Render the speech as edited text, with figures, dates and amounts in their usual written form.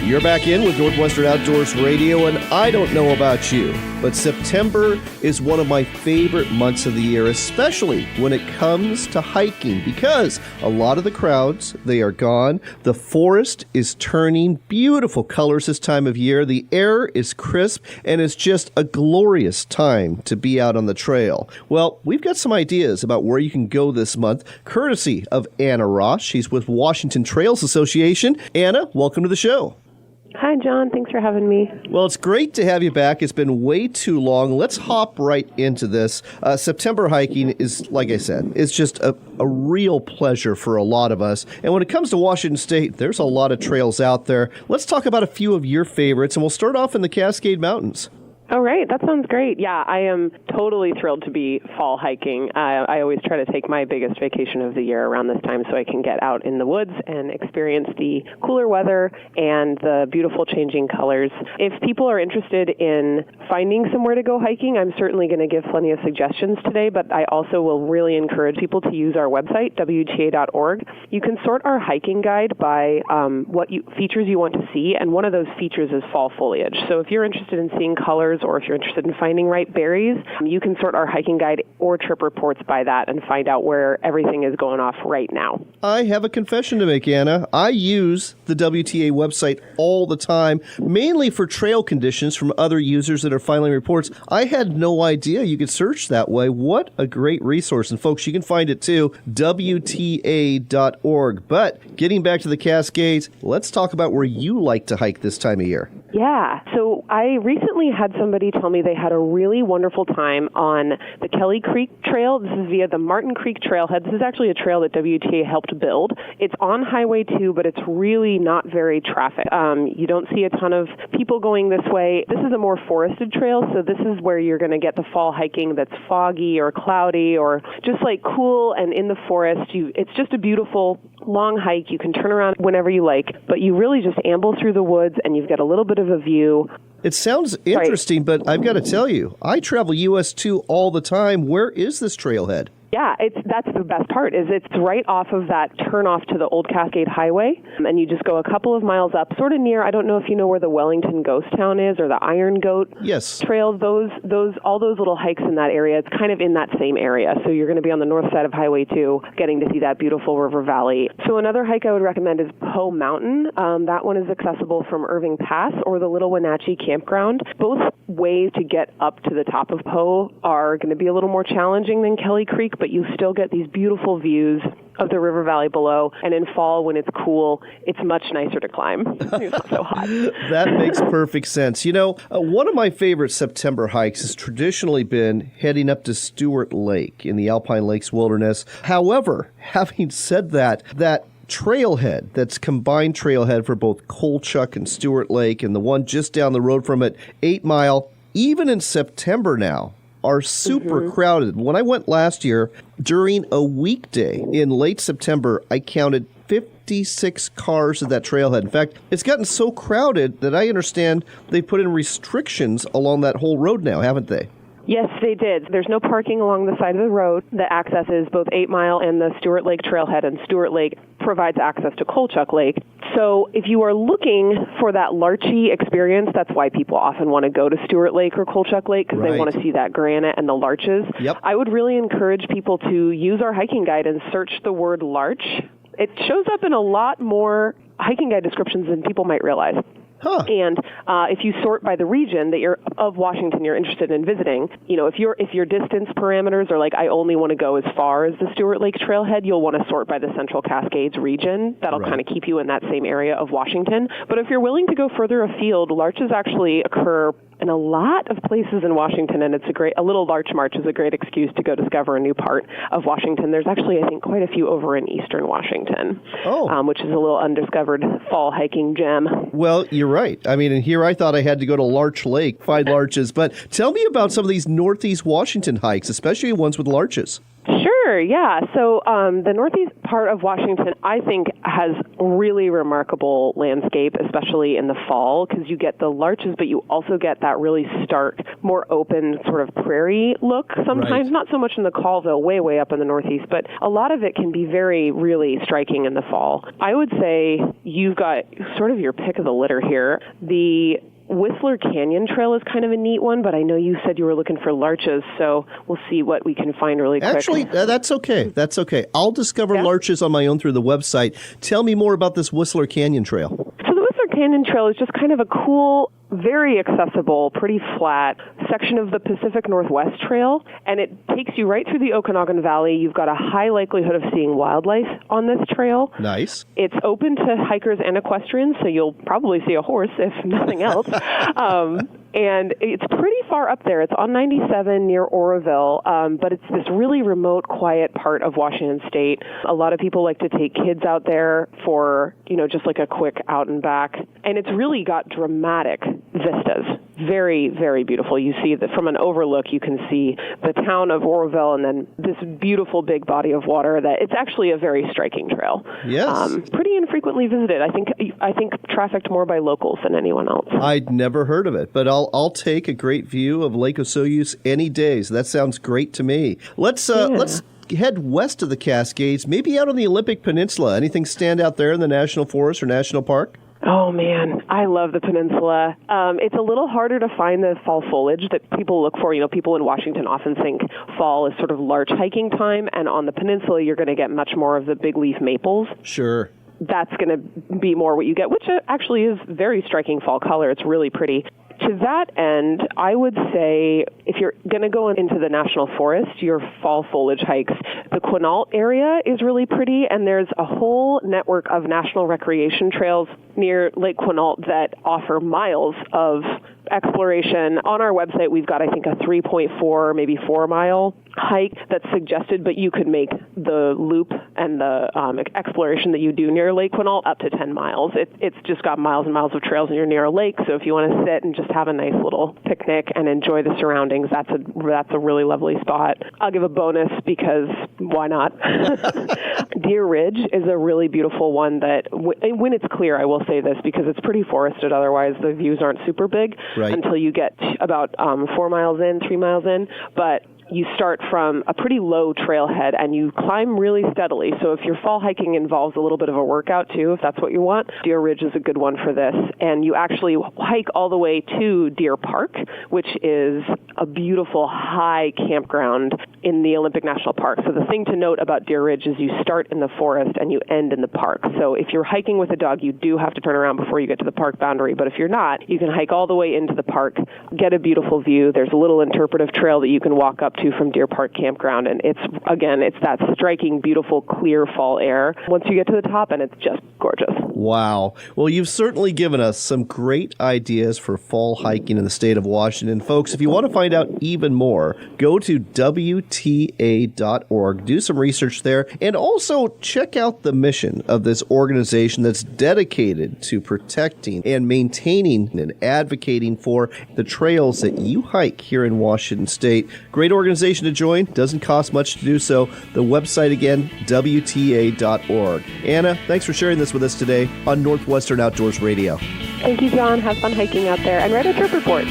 You're back in with Northwestern Outdoors Radio, and I don't know about you, but September is one of my favorite months of the year, especially when it comes to hiking, because a lot of the crowds, they are gone. The forest is turning beautiful colors this time of year. The air is crisp, and it's just a glorious time to be out on the trail. Well, we've got some ideas about where you can go this month, courtesy of Anna Roth. She's with Washington Trails Association. Anna, welcome to the show. Hi, John. Thanks for having me. Well, it's great to have you back. It's been way too long. Let's hop right into this. September hiking is, like I said, it's just a real pleasure for a lot of us. And when it comes to Washington State, there's a lot of trails out there. Let's talk about a few of your favorites, and we'll start off in the Cascade Mountains. All right. That sounds great. Yeah, I am totally thrilled to be fall hiking. I always try to take my biggest vacation of the year around this time so I can get out in the woods and experience the cooler weather and the beautiful changing colors. If people are interested in finding somewhere to go hiking, I'm certainly going to give plenty of suggestions today, but I also will really encourage people to use our website, WTA.org. You can sort our hiking guide by features you want to see, and one of those features is fall foliage. So if you're interested in seeing colors, or if you're interested in finding ripe berries, you can sort our hiking guide or trip reports by that and find out where everything is going off right now. I have a confession to make, Anna. I use the WTA website all the time, mainly for trail conditions from other users that are filing reports. I had no idea you could search that way. What a great resource. And folks, you can find it too, WTA.org. But getting back to the Cascades, let's talk about where you like to hike this time of year. Yeah. So I recently had somebody tell me they had a really wonderful time on the Kelly Creek Trail. This is via the Martin Creek Trailhead. This is actually a trail that WTA helped build. It's on Highway 2, but it's really not very traffic. You don't see a ton of people going this way. This is a more forested trail, so this is where you're going to get the fall hiking that's foggy or cloudy or just like cool and in the forest. It's just a beautiful long hike. You can turn around whenever you like, but you really just amble through the woods and you've got a little bit of a view. It sounds interesting, right, but I've got to tell you, I travel US 2 all the time. Where is this trailhead? Yeah, that's the best part, is it's right off of that turnoff to the Old Cascade Highway, and you just go a couple of miles up, sort of near, I don't know if you know where the Wellington Ghost Town is, or the Iron Goat Trail, all those little hikes in that area, it's kind of in that same area, so you're going to be on the north side of Highway 2, getting to see that beautiful river valley. So another hike I would recommend is Poe Mountain. That one is accessible from Irving Pass or the Little Wenatchee Campground. Both ways to get up to the top of Poe are going to be a little more challenging than Kelly Creek, but you still get these beautiful views of the river valley below. And in fall, when it's cool, it's much nicer to climb. It's not so hot. That makes perfect sense. You know, one of my favorite September hikes has traditionally been heading up to Stewart Lake in the Alpine Lakes Wilderness. However, having said that trailhead, that's combined trailhead for both Kolchak and Stewart Lake, and the one just down the road from it, 8 Mile, even in September now, are super crowded. When I went last year, during a weekday in late September, I counted 56 cars at that trailhead. In fact, it's gotten so crowded that I understand they put in restrictions along that whole road now, haven't they? Yes, they did. There's no parking along the side of the road that accesses both 8 Mile and the Stewart Lake Trailhead, and Stewart Lake provides access to Kolchak Lake. So if you are looking for that larchy experience, that's why people often want to go to Stewart Lake or Kolchak Lake, because they want to see that granite and the larches. Yep. I would really encourage people to use our hiking guide and search the word larch. It shows up in a lot more hiking guide descriptions than people might realize. Huh. And if you sort by the region that you're of Washington you're interested in visiting, you know, if your distance parameters are like, I only want to go as far as the Stewart Lake Trailhead, you'll want to sort by the Central Cascades region. That'll kind of keep you in that same area of Washington. But if you're willing to go further afield, larches actually occur in a lot of places in Washington, and a little larch march is a great excuse to go discover a new part of Washington. There's actually, I think, quite a few over in eastern Washington, which is a little undiscovered fall hiking gem. Well, you're right. I mean, and here I thought I had to go to Larch Lake, find larches, but tell me about some of these northeast Washington hikes, especially ones with larches. Sure, yeah. So the northeast part of Washington, I think, has really remarkable landscape, especially in the fall, because you get the larches, but you also get that really stark, more open sort of prairie look sometimes, Right. not so much in the Colville, way up in the northeast, but a lot of it can be very, really striking in the fall. I would say you've got sort of your pick of the litter here. The Whistler Canyon Trail is kind of a neat one, but I know you said you were looking for larches, so we'll see what we can find really quick. Actually, that's okay. That's okay. I'll discover larches on my own through the website. Tell me more about this Whistler Canyon Trail. So the Whistler Canyon Trail is just kind of a cool, very accessible, pretty flat section of the Pacific Northwest Trail, and it takes you right through the Okanagan Valley. You've got a high likelihood of seeing wildlife on this trail. Nice. It's open to hikers and equestrians, so you'll probably see a horse, if nothing else. And it's pretty far up there. It's on 97 near Oroville, but it's this really remote, quiet part of Washington State. A lot of people like to take kids out there for, just like a quick out and back. And it's really got dramatic vistas. Very, very beautiful. You see that from an overlook, you can see the town of Oroville and then this beautiful big body of water that it's actually a very striking trail. Yes. Pretty infrequently visited. I think trafficked more by locals than anyone else. I'd never heard of it, but I'll take a great view of Lake Osoyoos any day. So that sounds great to me. Let's head west of the Cascades, maybe out on the Olympic Peninsula. Anything stand out there in the National Forest or National Park? Oh, man, I love the peninsula. It's a little harder to find the fall foliage that people look for. People in Washington often think fall is sort of larch hiking time, and on the peninsula you're going to get much more of the big leaf maples. Sure. That's going to be more what you get, which actually is very striking fall color. It's really pretty. To that end, I would say if you're going to go into the National Forest, your fall foliage hikes, the Quinault area is really pretty, and there's a whole network of national recreation trails near Lake Quinault that offer miles of exploration. On our website, we've got, I think, a 3.4, maybe 4-mile hike that's suggested, but you could make the loop and the exploration that you do near Lake Quinault up to 10 miles. It's just got miles and miles of trails, and you're near a lake, so if you want to sit and just have a nice little picnic and enjoy the surroundings, that's a really lovely spot. I'll give a bonus because why not? Deer Ridge is a really beautiful one that, when it's clear, I will say this, because it's pretty forested, otherwise the views aren't super big until you get about 4 miles in, 3 miles in, but you start from a pretty low trailhead and you climb really steadily. So if your fall hiking involves a little bit of a workout too, if that's what you want, Deer Ridge is a good one for this. And you actually hike all the way to Deer Park, which is a beautiful high campground in the Olympic National Park. So the thing to note about Deer Ridge is you start in the forest and you end in the park. So if you're hiking with a dog, you do have to turn around before you get to the park boundary. But if you're not, you can hike all the way into the park, get a beautiful view. There's a little interpretive trail that you can walk up to from Deer Park Campground, and it's that striking, beautiful, clear fall air once you get to the top, and it's just gorgeous. Wow. Well, you've certainly given us some great ideas for fall hiking in the state of Washington. Folks, if you want to find out even more, go to WTA.org, do some research there, and also check out the mission of this organization that's dedicated to protecting and maintaining and advocating for the trails that you hike here in Washington State. Great organization to join. Doesn't cost much to do so. The website again, WTA.org. Anna, thanks for sharing this with us today on Northwestern Outdoors Radio. Thank you, John. Have fun hiking out there and write a trip report.